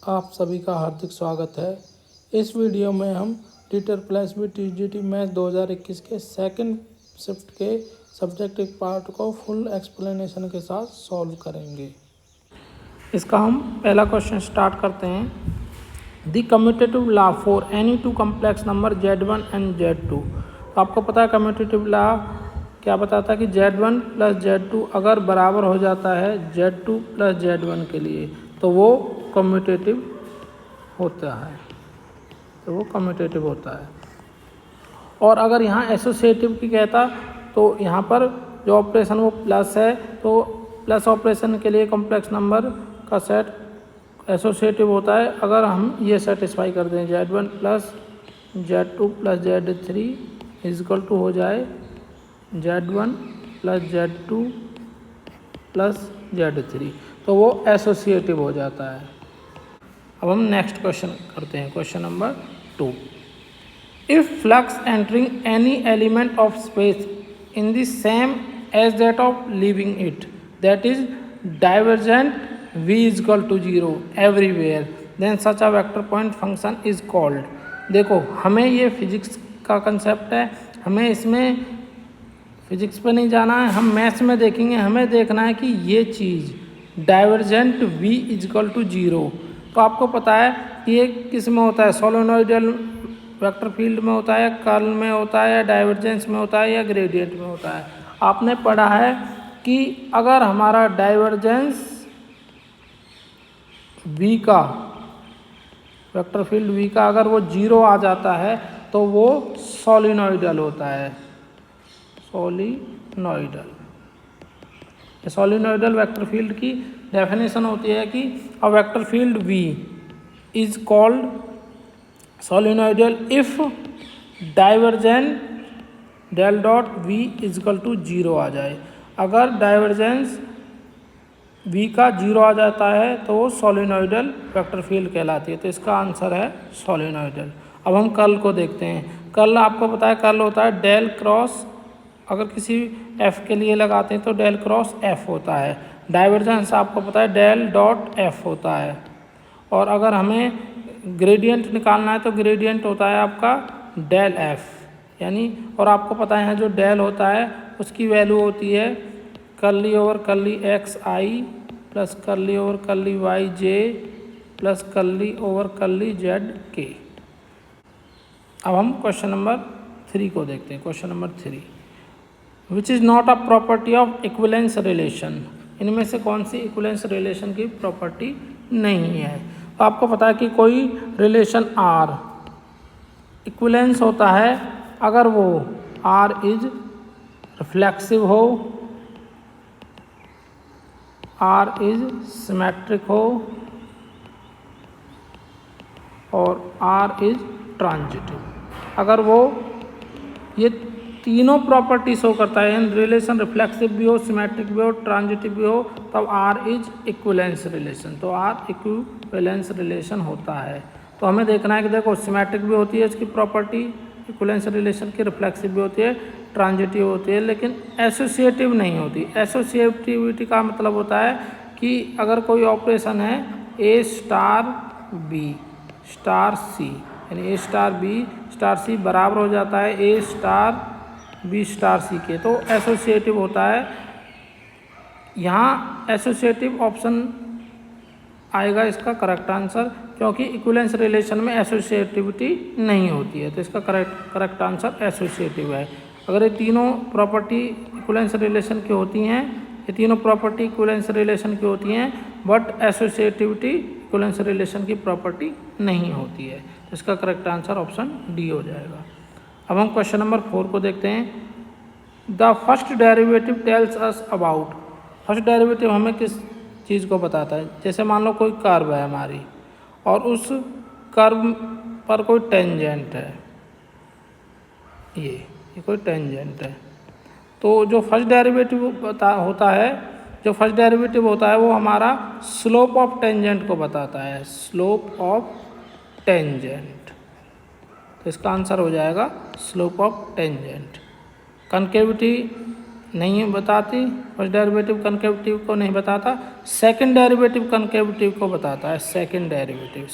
आप सभी का हार्दिक स्वागत है। इस वीडियो में हम टीचर+बी टीजीटी मैथ 2021 के सेकंड शिफ्ट के सब्जेक्ट एक पार्ट को फुल एक्सप्लेनेशन के साथ सॉल्व करेंगे। इसका हम पहला क्वेश्चन स्टार्ट करते हैं। The commutative law for any two complex number Z1 and Z2। तो आपको पता है कम्यूटेटिव लॉ क्या बताता है कि Z1 + Z2 अगर बराबर हो जाता है Z2 + Z1 के लिए तो वो कम्यूटेटिव होता है। और अगर यहाँ एसोसिएटिव की कहता तो यहाँ पर जो ऑपरेशन वो प्लस है, तो प्लस ऑपरेशन के लिए कॉम्प्लेक्स नंबर का सेट एसोसिएटिव होता है। अगर हम ये सेटिस्फाई कर दें Z1 + Z2 + Z3 = हो जाए Z1 + Z2 + Z3, तो वो एसोसिएटिव हो जाता है। अब हम नेक्स्ट क्वेश्चन करते हैं, question number 2। If flux entering any element of space in the same as that of leaving it, that is divergent v = 0 everywhere, then such a vector point function is called. देखो, हमें ये physics का concept है, हमें इसमें physics पे नहीं जाना है, हम मैथ्स में देखेंगे। हमें देखना है कि ये चीज़ डाइवर्जेंट v = 0, तो आपको पता है कि ये किस में होता है, सोलेनोइडल वेक्टर फील्ड में होता है, कर्ल में होता है, या डाइवर्जेंस में होता है, या ग्रेडियंट में होता है। आपने पढ़ा है कि अगर हमारा डाइवर्जेंस v का वेक्टर फील्ड v का अगर वो 0 आ जाता है तो वो सोलिनोइडल होता है। सोलिनोइडल वेक्टर फील्ड की डेफिनेशन होती है कि a vector field v is called solenoidal if divergent del dot v = 0 आ जाए। अगर डाइवर्जेंस v का 0 आ जाता है तो वो सोलिनोइडल वेक्टर फील्ड कहलाती है। तो इसका आंसर है सोलिनोइडल। अब हम कर्ल को देखते हैं। कर्ल आपको पता है, कर्ल होता है डेल क्रॉस, अगर किसी f के लिए लगाते हैं तो डेल क्रॉस f होता है। डाइवर्जेंस आपको पता है डेल डॉट f होता है। और अगर हमें ग्रेडियंट निकालना है तो ग्रेडियंट होता है आपका डेल f, यानी, और आपको पता है जो डेल होता है उसकी वैल्यू होती है curly over curly xi plus curly over curly yj plus curly over curly zk। अब हम क्वेश्चन नंबर 3 को देखते हैं। Question number 3, which is not a property of equivalence relation. इनमें से कौन सी इक्विवेलेंस रिलेशन की प्रॉपर्टी नहीं है। तो आपको पता है कि कोई रिलेशन R इक्विवेलेंस होता है अगर वो R इज रिफ्लेक्सिव हो, R इज सिमेट्रिक हो और R इज ट्रांजिटिव। अगर वो ये तीनों प्रॉपर्टी शो करता है, रिलेशन रिफ्लेक्सिव भी हो, सिमेट्रिक भी हो, ट्रांजिटिव भी हो, तब R इज इक्विवेलेंस रिलेशन। तो R इक्विवेलेंस रिलेशन होता है। तो हमें देखना है कि देखो, सिमेट्रिक भी होती है इसकी प्रॉपर्टी इक्विवेलेंस रिलेशन की, रिफ्लेक्सिव भी होती है, ट्रांजिटिव होती है, लेकिन एसोसिएटिव नहीं होती। एसोसिएटिविटी का मतलब होता है कि अगर कोई ऑपरेशन है A * B * C, यानी A * B * C बराबर हो जाता है A * B * C के, तो एसोसिएटिव होता है। यहाँ एसोसिएटिव ऑप्शन आएगा इसका करेक्ट आंसर, क्योंकि इक्विवेलेंस रिलेशन में एसोसिएटिविटी नहीं होती है। तो इसका करेक्ट आंसर एसोसिएटिव है। अगर ये तीनों प्रॉपर्टी इक्विवेलेंस रिलेशन की होती हैं, ये तीनों प्रॉपर्टी इक्विवेलेंस रिलेशन की होती हैं, बट एसोसिएटिविटी इक्विवेलेंस रिलेशन की प्रॉपर्टी नहीं होती है। तो इसका करेक्ट आंसर ऑप्शन डी हो जाएगा। अब हम क्वेश्चन नंबर 4 को देखते हैं। The first derivative tells us about. First derivative हमें किस चीज़ को बताता है। जैसे मान लो कोई कर्व है हमारी और उस कर्व पर कोई टेंजेंट है, ये कोई टेंजेंट है, तो जो फर्स्ट डेरिवेटिव होता है वो हमारा स्लोप ऑफ टेंजेंट को बताता है। स्लोप ऑफ टेंजेंट, तो इसका आंसर हो जाएगा स्लोप ऑफ टेंजेंट। कनकेविटी नहीं बताती, फर्स्ट डेरिवेटिव कनकेविटी को नहीं बताता, सेकंड डेरिवेटिव कनकेविटी को बताता है। सेकंड डेरिवेटिव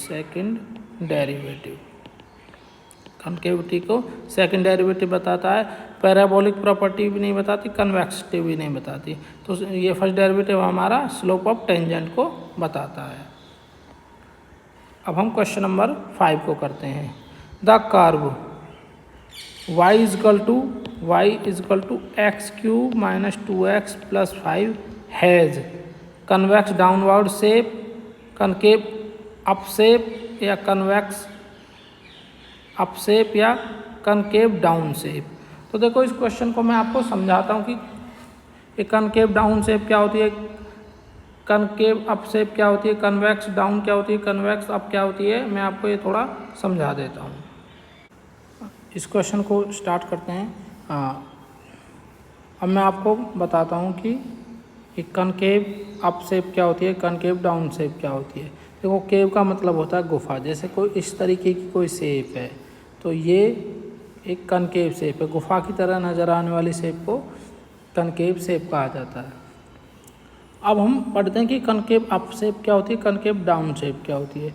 कनकेविटी को सेकंड डेरिवेटिव बताता है। पैराबोलिक प्रॉपर्टी भी नहीं बताती, कन्वेक्सिटी भी नहीं बताती। तो ये फर्स्ट डेरिवेटिव हमारा स्लोप ऑफ टेंजेंट को बताता है। अब हम क्वेश्चन नंबर 5 को करते हैं। The curve y equal to x cube minus 2x plus 5 has convex downward shape, concave up shape या कन्वेक्स अप शेप या कनकेव डाउन शेप। तो देखो इस क्वेश्चन को मैं आपको समझाता हूँ कि ये कनकेव डाउन शेप क्या होती है, कनकेव अप शेप क्या होती है, कन्वेक्स डाउन क्या होती है, कन्वेक्स अप क्या होती है। मैं आपको ये थोड़ा समझा देता हूँ। इस क्वेश्चन को स्टार्ट करते हैं। अब मैं आपको बताता हूँ कि कनकेव अप शेप क्या होती है, कनकेव डाउन शेप क्या होती है। देखो केव का मतलब होता है गुफा। जैसे कोई इस तरीके की कोई शेप है तो ये एक कनकेव शेप है, गुफा की तरह नज़र आने वाली शेप को कनकेव शेप कहा जाता है। अब हम पढ़ते हैं कि कनकेव अप शेप क्या होती है, कनकेव डाउन शेप क्या होती है।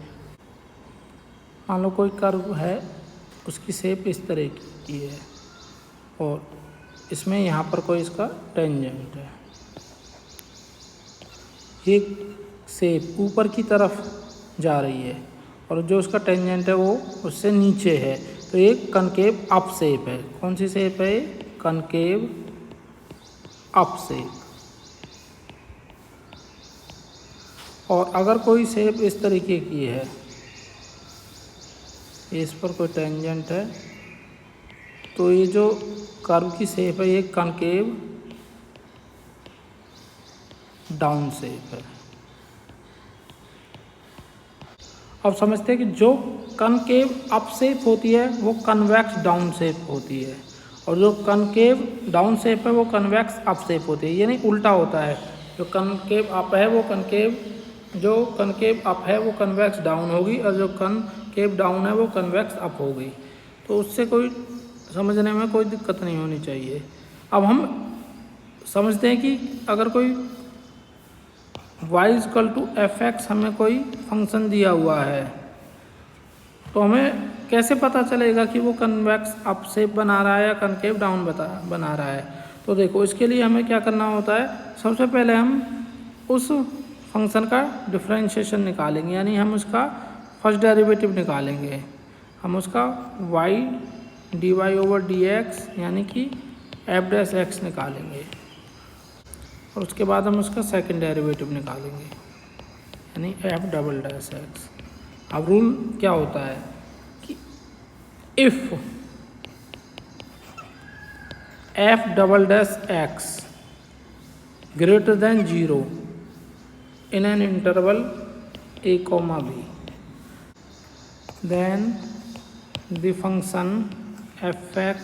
मान लो कोई कर्व है, उसकी शेप इस तरह की है और इसमें यहाँ पर कोई इसका टेंजेंट है। ये शेप ऊपर की तरफ जा रही है और जो उसका टेंजेंट है वो उससे नीचे है, तो ये कनकेव अप शेप है। कौन सी शेप है? Concave up shape. और अगर कोई शेप इस तरीके की है, इस पर कोई टेंजेंट है, तो ये जो कर्व की शेप है ये कनकेव डाउन शेप है। अब समझते हैं कि जो कनकेव अप शेप होती है वो कन्वेक्स डाउन शेप होती है और जो कनकेव डाउन शेप है वो कन्वेक्स अप शेप होती है। यानी उल्टा होता है, जो कनकेव अप है वो कनकेव अप है वो कन्वेक्स डाउन होगी और जो कनकेव डाउन है वो कन्वेक्स अप होगी। तो उससे कोई समझने में कोई दिक्कत नहीं होनी चाहिए। अब हम समझते हैं कि अगर कोई y इक्वल टू fx हमें कोई फंक्शन दिया हुआ है तो हमें कैसे पता चलेगा कि वो कन्वेक्स अप शेप बना रहा है या कनकेव डाउन बना रहा है। तो देखो इसके लिए हमें क्या करना होता है, सबसे पहले हम उस फंक्शन का डिफरेंशिएशन निकालेंगे, यानी हम उसका फर्स्ट डेरिवेटिव निकालेंगे। हम उसका y dy ओवर dx यानी कि f डैश x निकालेंगे और उसके बाद हम उसका सेकंड डेरिवेटिव निकालेंगे यानी f डबल डैश x। अब रूल क्या होता है कि if f double dash x greater than 0 in an interval a, b, then the function fx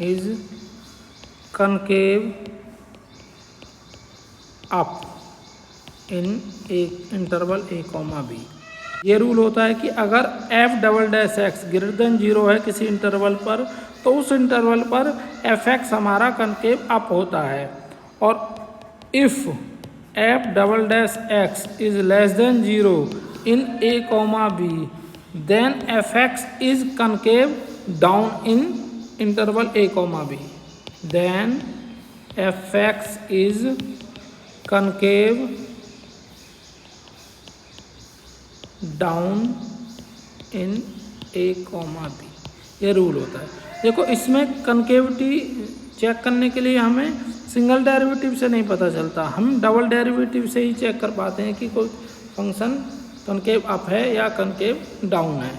is concave up in एक इंटरवल a, b। ये रूल होता है कि अगर f double dash x greater than 0 है किसी इंटरवल पर तो उस इंटरवल पर fx हमारा कनकेव अप होता है, और if f double dash x is less than 0 in a, b then fx is concave down in interval a, b। Then fx is concave down in a, b। ये rule होता है। देखो इसमें concavity check करने के लिए हमें single derivative से नहीं पता चलता, हम डबल डेरिवेटिव से ही चेक कर पाते हैं कि कोई फंक्शन कनकेव अप है या कनकेव डाउन है।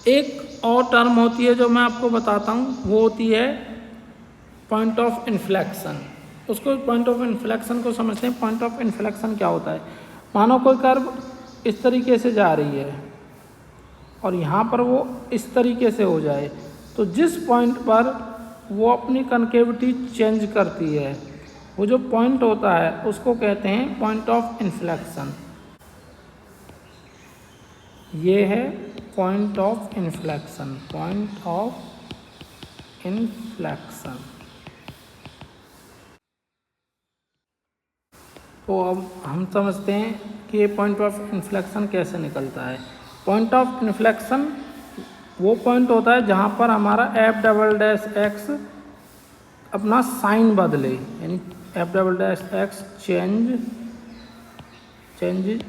एक और टर्म होती है जो मैं आपको बताता हूँ, वो होती है पॉइंट ऑफ इन्फ्लेक्शन। उसको पॉइंट ऑफ इन्फ्लेक्शन को समझते हैं। पॉइंट ऑफ इन्फ्लेक्शन क्या होता है, मानो कोई कर्व इस तरीके से जा रही है और यहाँ पर वो इस तरीके से हो जाए, तो जिस पॉइंट पर वो अपनी कनकेविटी चेंज करती है, वो जो पॉइंट होता है उसको कहते हैं पॉइंट ऑफ इन्फ्लेक्शन। ये है point of inflection, point of inflection. तो अब हम समझते हैं कि ये पॉइंट ऑफ इन्फ्लेक्शन कैसे निकलता है। पॉइंट ऑफ इन्फ्लेक्शन वो पॉइंट होता है जहाँ पर हमारा एफ डबल डैश एक्स अपना साइन बदले, यानी f double dash x change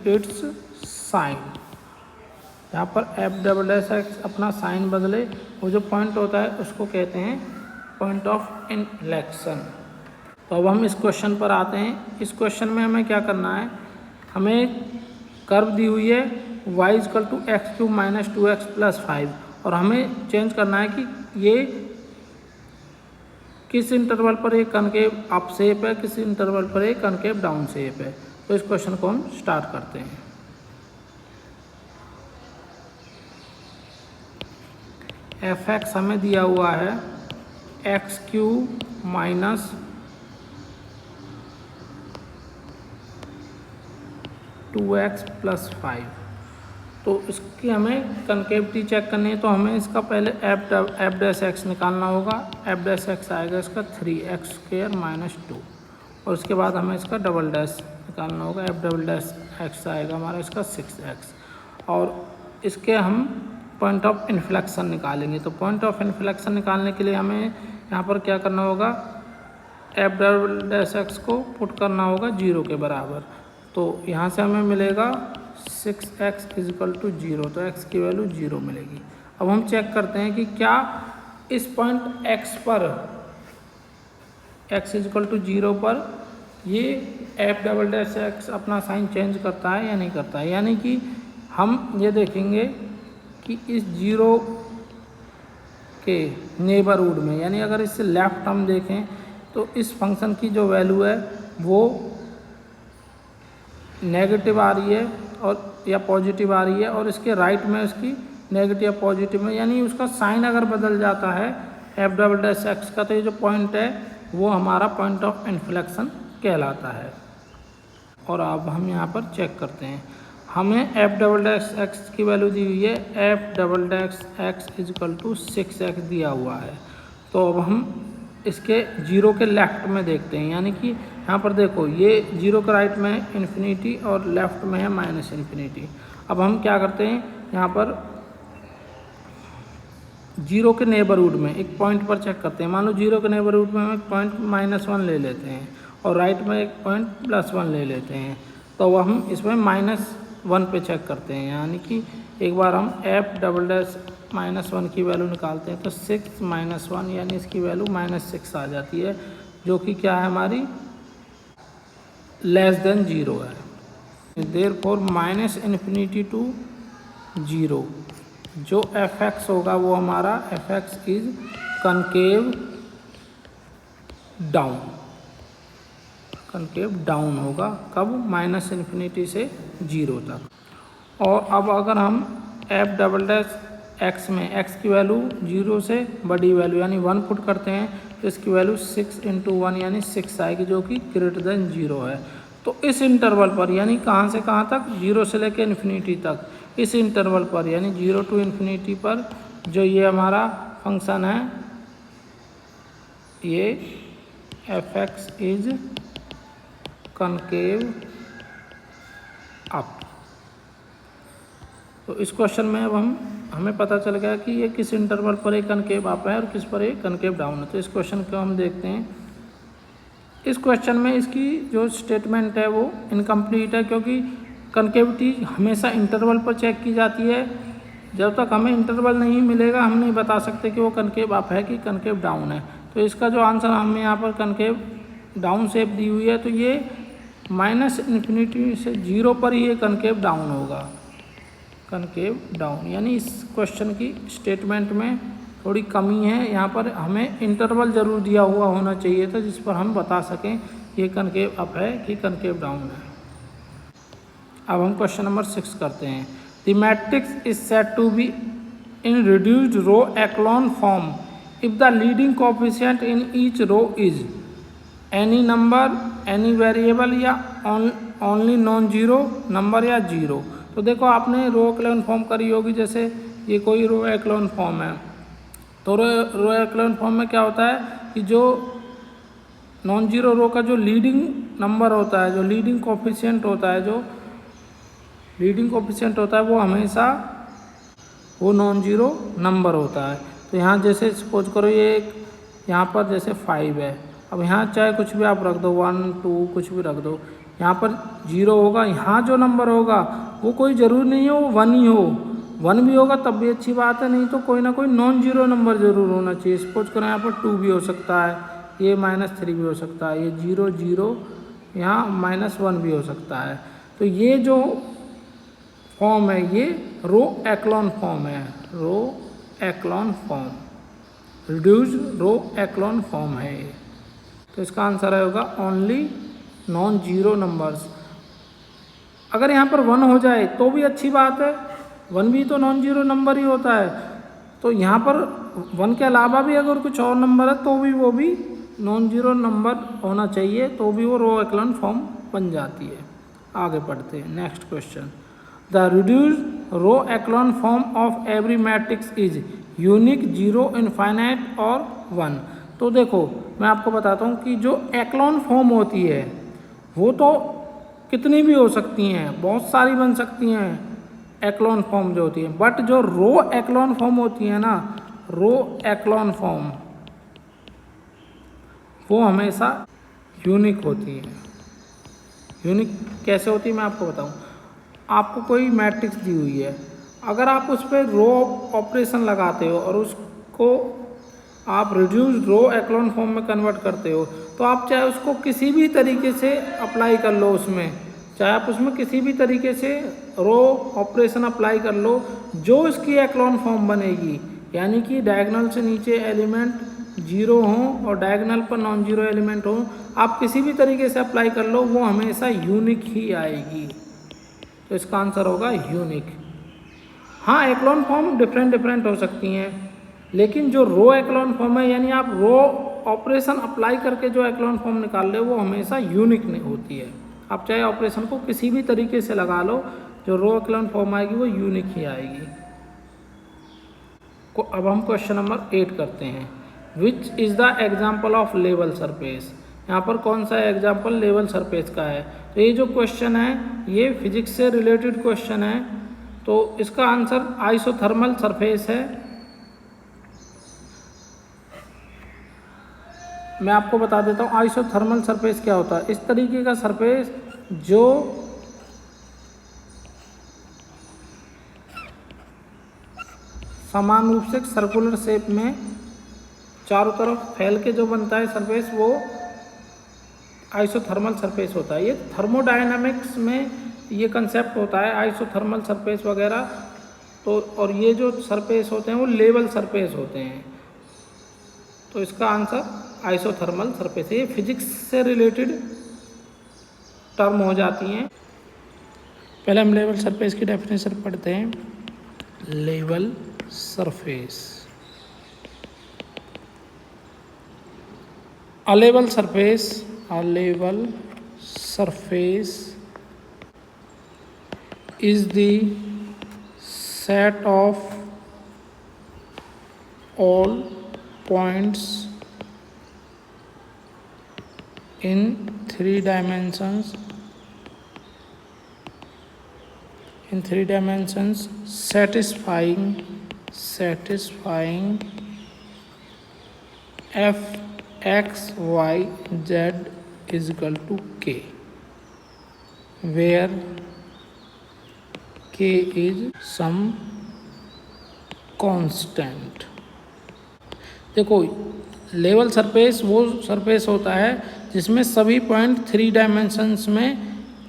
its sign. यहाँ पर एफ डबल डैश एक्स अपना साइन बदले, वो जो पॉइंट होता है उसको कहते हैं पॉइंट ऑफ इन्फ्लेक्शन। तो अब हम इस क्वेश्चन पर आते हैं। इस क्वेश्चन में हमें क्या करना है, हमें कर्व दी हुई है y equal to x cube minus 2x plus 5, और हमें चेंज करना है कि ये किस इंटरवल पर एक कनकेव अप शेप है, किस इंटरवल पर एक कनकेव डाउन शेप है। तो इस क्वेश्चन को हम स्टार्ट करते हैं। एफ एक्स हमें दिया हुआ है x cube minus 2x plus 5। तो इसकी हमें कनकेविटी चेक करनी है, तो हमें इसका पहले एफ डैश एक्स निकालना होगा। एफ डैश एक्स आएगा इसका 3x स्क्वायर माइनस 2, और उसके बाद हमें इसका डबल डैश निकालना होगा। एफ डबल डैश एक्स आएगा हमारा इसका 6x, और इसके हम पॉइंट ऑफ इन्फ्लेक्शन निकालेंगे। तो पॉइंट ऑफ इन्फ्लेक्शन निकालने के लिए हमें यहाँ पर क्या करना होगा, एफ डबल डैश एक्स को पुट करना होगा 0 के बराबर। तो यहाँ से हमें मिलेगा 6x इज इक्वल टू 0, तो x की वैल्यू 0 मिलेगी। अब हम चेक करते हैं कि क्या इस पॉइंट x पर x इज इक्वल टू 0 पर ये एफ डबल डैश एक्स अपना साइन चेंज करता है या नहीं करता है। यानी कि हम ये देखेंगे कि इस 0 के नेबरहुड में, यानी अगर इससे लेफ्ट हम देखें तो इस फंक्शन की जो वैल्यू है वो नेगेटिव आ रही है और या पॉजिटिव आ रही है, और इसके राइट में उसकी नेगेटिव या पॉजिटिव में, यानी उसका साइन अगर बदल जाता है एफ डबल डैश एक्स का, तो ये जो पॉइंट है वो हमारा पॉइंट ऑफ इन्फ्लेक्शन कहलाता है। और अब हम यहाँ पर चेक करते हैं, हमें एफ डबल डैश एक्स की वैल्यू दी हुई है, F double dash x is equal to 6x दिया हुआ है। तो अब हम इसके 0 के लेफ्ट में देखते हैं, यानी कि यहाँ पर देखो ये 0 के राइट में है इन्फिनिटी और लेफ्ट में है माइनस इन्फिनिटी। अब हम क्या करते हैं, यहाँ पर 0 के नेबरहुड में एक पॉइंट पर चेक करते हैं। मान लो 0 के नेबरहुड में हम एक पॉइंट -1 ले लेते हैं और राइट में एक पॉइंट +1 ले लेते हैं। तो वह हम इसमें -1 पे चेक करते हैं, यानी कि एक बार हम एफ डबल डैश -1 की वैल्यू निकालते हैं तो 6 - 1 यानी इसकी वैल्यू -6 आ जाती है, जो कि क्या है हमारी लेस देन 0 है। देयरफॉर -∞ टू 0 जो एफ एक्स होगा वो हमारा F x is concave down होगा। कब? -∞ से 0 तक। और अब अगर हम एफ डबल डैश एक्स में एक्स की वैल्यू 0 से बड़ी वैल्यू यानी 1 पुट करते हैं तो इसकी वैल्यू 6 × 1 यानी 6 आएगी, जो कि ग्रेटर देन 0 है। तो इस इंटरवल पर, यानी कहाँ से कहाँ तक, 0 से लेकर इन्फिनिटी तक, इस इंटरवल पर यानी 0 टू इन्फिनिटी पर जो ये हमारा फंक्शन है, ये F x is concave up. तो इस क्वेश्चन में अब हमें पता चल गया कि ये किस इंटरवल पर एक कनकेव अप है और किस पर एक कनकेव डाउन है। तो इस क्वेश्चन को हम देखते हैं। इस क्वेश्चन में इसकी जो स्टेटमेंट है वो इनकम्प्लीट है, क्योंकि कनकेविटी हमेशा इंटरवल पर चेक की जाती है। जब तक हमें इंटरवल नहीं मिलेगा हम नहीं बता सकते कि वो कनकेव अप है कि कनकेव डाउन है। तो इसका जो आंसर हमें यहाँ पर कनकेव डाउन शेप दी हुई है, तो ये -∞ से 0 पर ही ये कनकेव डाउन होगा, कनकेव डाउन। यानी इस क्वेश्चन की स्टेटमेंट में थोड़ी कमी है। यहाँ पर हमें इंटरवल ज़रूर दिया हुआ होना चाहिए था जिस पर हम बता सकें ये कनकेव अप है कि कनकेव डाउन है। अब हम क्वेश्चन नंबर 6 करते हैं। The matrix is said to be in reduced row echelon form if the leading coefficient in each row is any number, any variable या ओनली नॉन जीरो नंबर या 0। तो देखो आपने रो एक्लॉन फॉर्म करी होगी, जैसे ये कोई रो एक्लॉन फॉर्म है। तो रो एक्लॉन फॉर्म में क्या होता है कि जो नॉन जीरो रो का जो लीडिंग नंबर होता है, जो लीडिंग कोफिशिएंट होता है, जो लीडिंग कोफिशिएंट होता है वो हमेशा वो नॉन जीरो नंबर होता है। तो यहाँ जैसे सपोज करो ये यहाँ पर जैसे 5 है, अब यहाँ चाहे कुछ भी आप रख दो, 1 2 कुछ भी रख दो, यहाँ पर 0 होगा। यहाँ जो नंबर होगा वो कोई ज़रूरी नहीं हो 1 ही हो, 1 भी होगा तब भी अच्छी बात है, नहीं तो कोई ना कोई नॉन जीरो नंबर ज़रूर होना चाहिए। सपोज करो यहाँ पर 2 भी हो सकता है, ये -3 भी हो सकता है, ये 0 0 यहाँ -1 भी हो सकता है। तो ये जो फॉर्म है ये रो एक्लॉन फॉर्म है, रो echelon form, reduced row echelon form है। तो इसका आंसर होगा ओनली नॉन जीरो नंबर्स। अगर यहाँ पर 1 हो जाए तो भी अच्छी बात है, 1 भी तो नॉन जीरो नंबर ही होता है। तो यहाँ पर 1 के अलावा भी अगर कुछ और नंबर है तो भी वो भी नॉन जीरो नंबर होना चाहिए, तो भी वो रो एक्लॉन फॉर्म बन जाती है। आगे पढ़ते हैं next question. The reduced row echelon form of every matrix is unique, 0, infinite और 1। तो देखो मैं आपको बताता हूँ कि जो एक्लॉन फॉर्म होती है वो तो कितनी भी हो सकती हैं, बहुत सारी बन सकती हैं एक्लॉन फॉर्म जो होती है, बट जो रो एक्लॉन फॉर्म होती है ना, रो एक्लॉन फॉर्म वो हमेशा यूनिक होती है। यूनिक कैसे होती है मैं आपको बताऊं। आपको कोई मैट्रिक्स दी हुई है, अगर आप उस पर रो ऑपरेशन लगाते हो और उसको आप रिड्यूस्ड रो एक्लॉन फॉर्म में कन्वर्ट करते हो, तो आप चाहे उसको किसी भी तरीके से अप्लाई कर लो, उसमें चाहे आप उसमें किसी भी तरीके से रो ऑपरेशन अप्लाई कर लो, जो इसकी एक्लॉन फॉर्म बनेगी, यानी कि डायगोनल से नीचे एलिमेंट 0 हों और डायगोनल पर नॉन जीरो एलिमेंट हों, आप किसी भी तरीके से अप्लाई कर लो वो हमेशा यूनिक ही आएगी। तो इसका आंसर होगा यूनिक। हाँ, एक्लॉन फॉर्म डिफरेंट हो सकती हैं, लेकिन जो रो एक्लॉन फॉर्म है, यानी आप रो ऑपरेशन अप्लाई करके जो एक्लॉन फॉर्म निकाल रहे हो वो हमेशा यूनिक नहीं होती है। आप चाहे ऑपरेशन को किसी भी तरीके से लगा लो, जो रो एक्लॉन फॉर्म आएगी वो यूनिक ही आएगी। अब हम क्वेश्चन नंबर 8 करते हैं। Which is the example of level surface. यहाँ पर कौन सा एग्जाम्पल लेवल सरफेस का है। तो ये जो क्वेश्चन है ये फिजिक्स से रिलेटेड क्वेश्चन है, तो इसका आंसर आइसोथर्मल सरफेस है। मैं आपको बता देता हूँ आइसोथर्मल सरफेस क्या होता है। इस तरीके का सरफेस जो समान रूप से सर्कुलर शेप में चारों तरफ फैल के जो बनता है सरफेस, वो आइसोथर्मल सरफेस होता है। ये थर्मोडायनामिक्स में ये कंसेप्ट होता है आइसोथर्मल सरफेस वगैरह। तो और ये जो सरफेस होते हैं वो लेवल सरफेस होते हैं। तो इसका आंसर आइसोथर्मल सरफेस है। ये फिजिक्स से रिलेटेड टर्म हो जाती हैं। पहले हम लेवल सरफेस की डेफिनेशन पढ़ते हैं। Level surface, a level surface is the set of all points in 3 dimensions satisfying f x y z is equal to k, where k is some constant। देखो level surface वो surface होता है जिसमें सभी point 3 dimensions में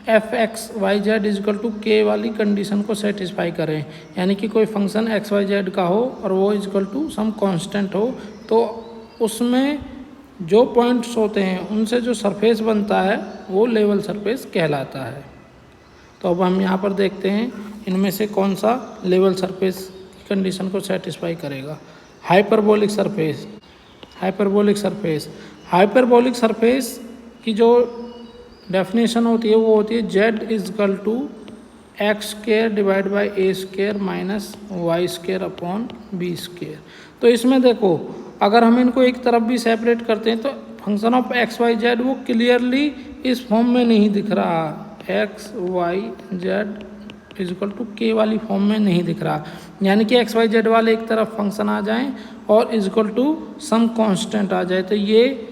F X Y Z is equal to K वाली condition को satisfy करें, यानी कि कोई फंक्शन एक्स वाई जेड का हो और वो इजकल टू सम कांस्टेंट हो, तो उसमें जो पॉइंट्स होते हैं उनसे जो सरफेस बनता है वो लेवल सरफेस कहलाता है। तो अब हम यहाँ पर देखते हैं इनमें से कौन सा लेवल सरफेस की कंडीशन को सेटिस्फाई करेगा। हाइपरबोलिक सरफेस की जो डेफिनेशन होती है वो होती है Z is equal to X square divide by A square minus Y square upon B square. तो इसमें देखो अगर हम इनको एक तरफ भी सेपरेट करते हैं तो function of X Y Z वो क्लियरली इस फॉर्म में नहीं दिख रहा, X Y Z is equal to K वाली फॉर्म में नहीं दिख रहा, यानी कि एक्स वाई जेड वाले एक तरफ फंक्शन आ जाएं और is equal to some constant आ जाए, तो ये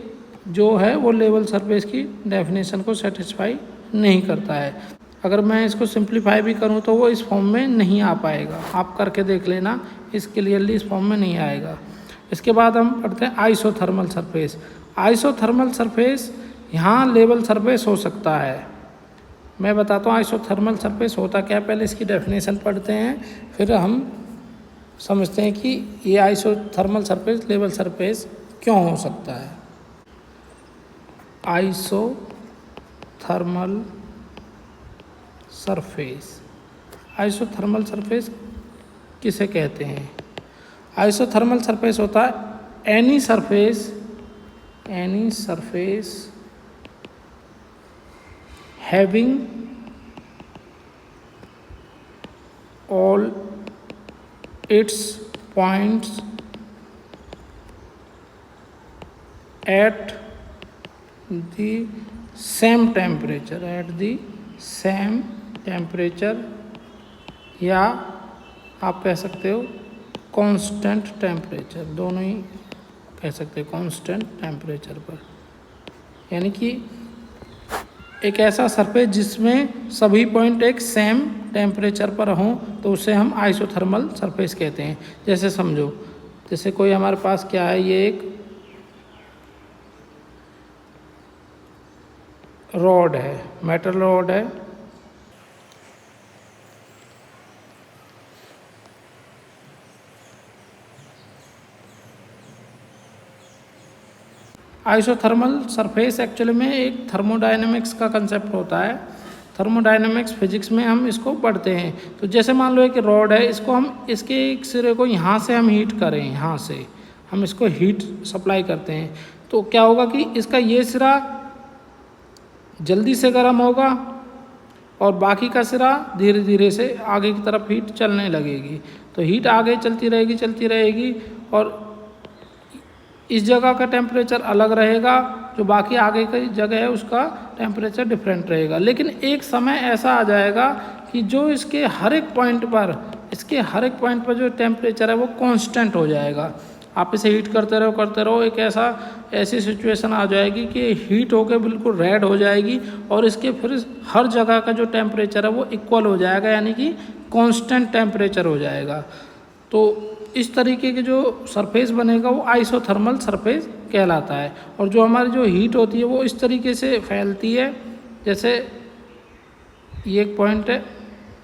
जो है वो लेवल सरफेस की डेफिनेशन को सेटिस्फाई नहीं करता है। अगर मैं इसको सिंप्लीफाई भी करूं तो वो इस फॉर्म में नहीं आ पाएगा, आप करके देख लेना, इस क्लियरली इस फॉर्म में नहीं आएगा। इसके बाद हम पढ़ते हैं आइसोथर्मल सरफेस। आइसोथर्मल सरफेस यहाँ लेवल सरफेस हो सकता है। मैं बताता हूँ आइसोथर्मल सरफेस होता क्या, पहले इसकी डेफिनेशन पढ़ते हैं, फिर हम समझते हैं कि ये आइसोथर्मल सरफेस लेवल सरफेस क्यों हो सकता है। आइसोथर्मल सरफेस, आइसोथर्मल सरफेस किसे कहते हैं? आइसोथर्मल सरफेस होता है any surface having all its points at the same temperature, या आप कह सकते हो कांस्टेंट टेम्परेचर, दोनों ही कह सकते हो कांस्टेंट टेम्परेचर पर, यानी कि एक ऐसा सरफेस जिसमें सभी पॉइंट एक सेम टेम्परेचर पर हों तो उसे हम आइसोथर्मल सरफेस कहते हैं। जैसे समझो, जैसे कोई हमारे पास क्या है, ये एक रॉड है, मेटल रॉड है, आइसोथर्मल सरफेस एक्चुअली में एक थर्मोडायनेमिक्स का कंसेप्ट होता है। थर्मोडायनेमिक्स फिजिक्स में हम इसको पढ़ते हैं। तो जैसे मान लो एक रॉड है, इसको हम इसके एक सिरे को यहाँ से हम हीट करें, यहाँ से हम इसको हीट सप्लाई करते हैं, तो क्या होगा कि इसका ये सिरा जल्दी से गर्म होगा और बाकी का सिरा धीरे धीरे से आगे की तरफ हीट चलने लगेगी। तो हीट आगे चलती रहेगी और इस जगह का टेम्परेचर अलग रहेगा, जो बाकी आगे की जगह है उसका टेम्परेचर डिफरेंट रहेगा। लेकिन एक समय ऐसा आ जाएगा कि जो इसके हर एक पॉइंट पर जो टेम्परेचर है वो कांस्टेंट हो जाएगा। आप इसे हीट करते रहो, एक ऐसी सिचुएशन आ जाएगी कि हीट होकर बिल्कुल रेड हो जाएगी और इसके फिर हर जगह का जो टेम्परेचर है वो इक्वल हो जाएगा, यानी कि कांस्टेंट टेम्परेचर हो जाएगा। तो इस तरीके के जो सरफेस बनेगा वो आइसोथर्मल सरफेस कहलाता है। और जो हमारी जो हीट होती है वो इस तरीके से फैलती है, जैसे ये एक पॉइंट है,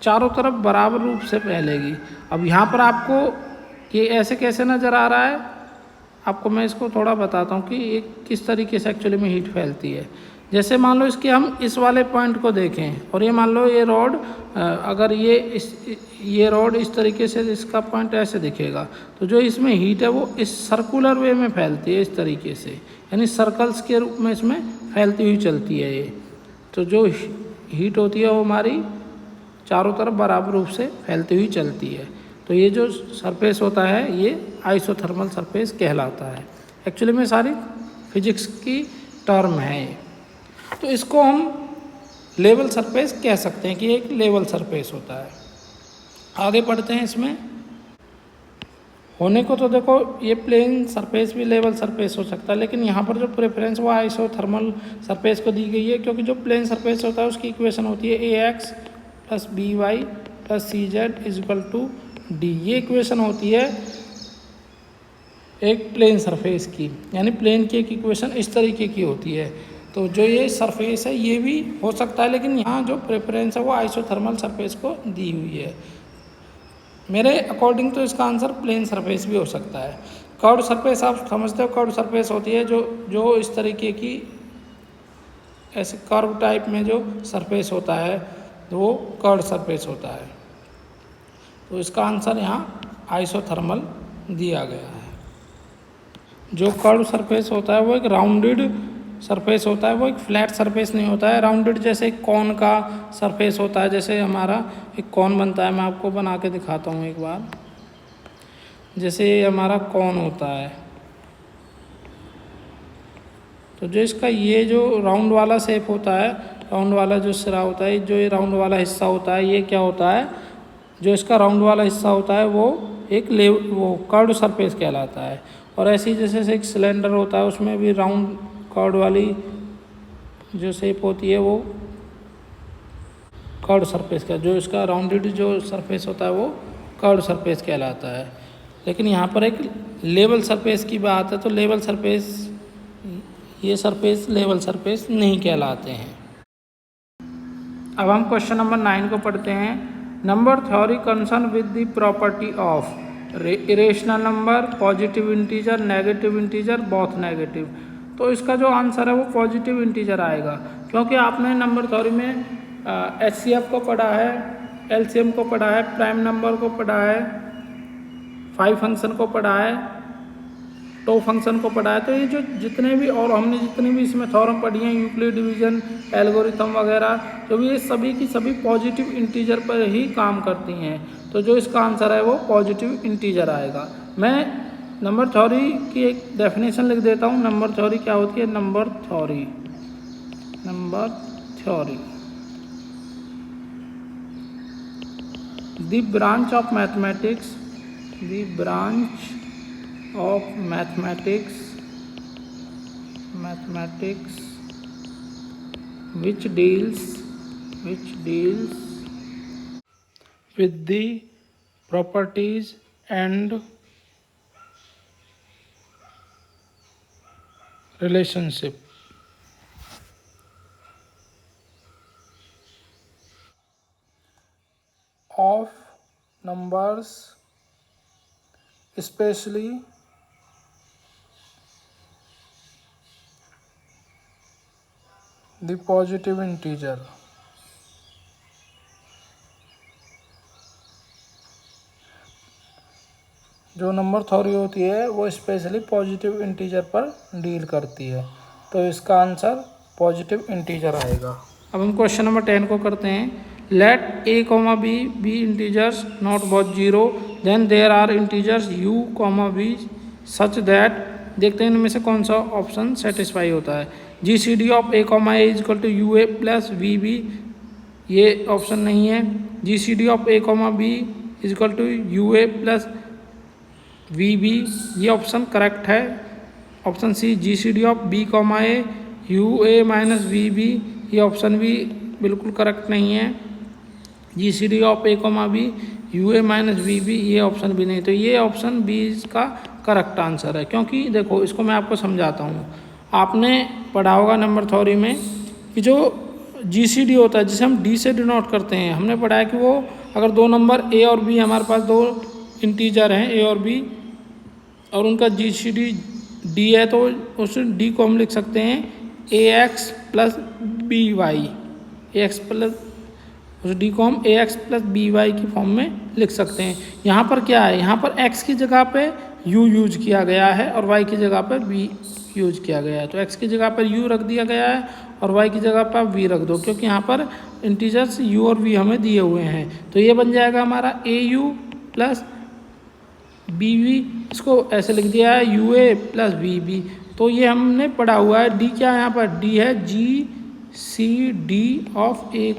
चारों तरफ बराबर रूप से फैलेगी। अब यहाँ पर आपको ये ऐसे कैसे नज़र आ रहा है, आपको मैं इसको थोड़ा बताता हूँ कि ये किस तरीके से एक्चुअली में हीट फैलती है। जैसे मान लो इसके हम इस वाले पॉइंट को देखें और ये मान लो ये रॉड, अगर ये रॉड इस तरीके से इसका पॉइंट ऐसे दिखेगा, तो जो इसमें हीट है वो इस सर्कुलर वे में फैलती है, इस तरीके से, यानी सर्कल्स के रूप में इसमें फैलती हुई चलती है ये। तो जो हीट होती है वो हमारी चारों तरफ बराबर रूप से फैलती हुई चलती है। तो ये जो सरफेस होता है ये आइसोथर्मल सरफेस कहलाता है। एक्चुअली में सारी फिजिक्स की टर्म है ये। तो इसको हम लेवल सरफेस कह सकते हैं कि एक लेवल सरफेस होता है। आगे बढ़ते हैं इसमें। होने को तो देखो ये प्लेन सरफेस भी लेवल सरफेस हो सकता है, लेकिन यहाँ पर जो प्रेफरेंस वो आइसोथर्मल सरफेस को दी गई है, क्योंकि जो प्लेन सरफेस होता है उसकी इक्वेशन होती है ax + by + cz = d। ये इक्वेशन होती है एक प्लेन सरफेस की, यानी प्लेन की एक इक्वेशन इस तरीके की होती है। तो जो ये सरफेस है ये भी हो सकता है, लेकिन यहाँ जो प्रेफरेंस है वो आइसोथर्मल सरफेस को दी हुई है। मेरे अकॉर्डिंग तो इसका आंसर प्लेन सरफेस भी हो सकता है। कर्व सरफेस आप समझते हो, कर्व सरफेस होती है जो इस तरीके की ऐसे कर्व टाइप में जो सरफेस होता है तो वो कर्व सरफेस होता है। तो इसका आंसर यहाँ आइसोथर्मल दिया गया है। जो कर्व सरफेस होता है वो एक राउंडेड सरफेस होता है, वो एक फ्लैट सरफेस नहीं होता है। राउंडेड जैसे एक कॉन का सरफेस होता है, जैसे हमारा एक कॉन बनता है, मैं आपको बना के दिखाता हूँ एक बार। जैसे ये हमारा कॉन होता है, तो जो इसका ये जो राउंड वाला शेप होता है, राउंड वाला जो सिरा होता है, जो ये राउंड वाला हिस्सा होता है, ये क्या होता है, जो इसका राउंड वाला हिस्सा होता है वो एक वो कर्व्ड सरफेस कहलाता है। और ऐसे ही जैसे एक सिलेंडर होता है उसमें भी राउंड कर्व्ड वाली जो शेप होती है वो कर्व्ड सरफेस का, जो इसका राउंडेड जो सरफेस होता है वो कर्व्ड सरफेस कहलाता है। लेकिन यहाँ पर एक लेवल सरफेस की बात है, तो लेवल सरफेस, ये सरफेस लेवल सरफेस नहीं कहलाते हैं। अब हम क्वेश्चन नंबर 9 को पढ़ते हैं। Number theory concern with the property of irrational number, positive integer, negative integer, both negative. तो इसका जो आंसर है वो पॉजिटिव इंटीजर आएगा, क्योंकि आपने नंबर थ्योरी में HCF को पढ़ा है, LCM को पढ़ा है, प्राइम नंबर को पढ़ा है, 5 फंक्शन को पढ़ा है, टो फंक्शन को पढ़ा है। तो ये जो जितने भी, और हमने जितनी भी इसमें थ्योरम पढ़ी हैं, यूक्लिड डिवीजन, एल्गोरिथम वगैरह, तो ये सभी की सभी पॉजिटिव इंटीजर पर ही काम करती हैं। तो जो इसका आंसर है वो पॉजिटिव इंटीजर आएगा। मैं नंबर थ्योरी की एक डेफिनेशन लिख देता हूँ। नंबर थ्योरी क्या होती है? Number theory the branch of mathematics which deals with the properties and relationship of numbers, especially the positive integer। जो नंबर थ्योरी होती है वो स्पेशली पॉजिटिव इंटीजर पर डील करती है, तो इसका आंसर पॉजिटिव इंटीजर आएगा। अब हम क्वेश्चन नंबर 10 को करते हैं। Let a, b B integers not both 0, then there are integers u, v such that. देखते हैं इनमें से कौन सा ऑप्शन सेटिस्फाई होता है। GCD of a, a is equal to UA plus VB, ये ऑप्शन नहीं है। GCD of a, b is equal to UA plus VB, ये ऑप्शन करेक्ट है। Option C GCD of b, a UA minus VB, ये option भी बिल्कुल correct नहीं है। GCD of a, b UA minus VB, ये ऑप्शन भी नहीं। तो ये ऑप्शन बी इसका करेक्ट आंसर है। क्योंकि देखो इसको मैं आपको समझाता हूँ। आपने पढ़ा होगा नंबर थ्योरी में कि जो GCD होता है जिसे हम D से डिनोट करते हैं, हमने पढ़ा है कि वो अगर दो नंबर A और B, हमारे पास दो इंटीजर हैं A और B, और उनका GCD D है, तो उस D को हम लिख सकते हैं AX plus BY, AX plus, उस D को हम AX प्लस BY की फॉर्म में लिख सकते हैं। यहाँ पर क्या है, यहाँ पर X की जगह पे U यूज किया गया है और Y की जगह पर B यूज किया गया है। तो X की जगह पर U रख दिया गया है और Y की जगह पर V रख दो, क्योंकि यहाँ पर इंटीजर्स U और V हमें दिए हुए हैं। तो ये बन जाएगा हमारा AU प्लस BV, इसको ऐसे लिख दिया है UA प्लस VB। तो ये हमने पढ़ा हुआ है। D क्या है यहाँ पर? D है GCD ऑफ A,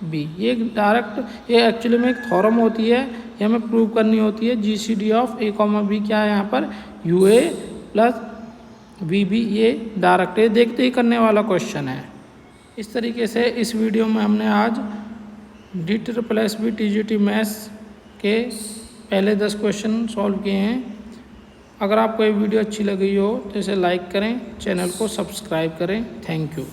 B। ये डायरेक्ट, ये एक्चुअली में एक थ्योरम होती है, ये हमें प्रूव करनी होती है। GCD ऑफ A, B क्या है यहाँ पर? UA प्लस VB, ये डायरेक्ट है, देखते ही करने वाला क्वेश्चन है। इस तरीके से इस वीडियो में हमने आज DSSB TGT मैथ्स के पहले 10 क्वेश्चन सॉल्व किए हैं। अगर आपको ये वीडियो अच्छी लगी हो तो इसे लाइक करें, चैनल को सब्सक्राइब करें। Thank you.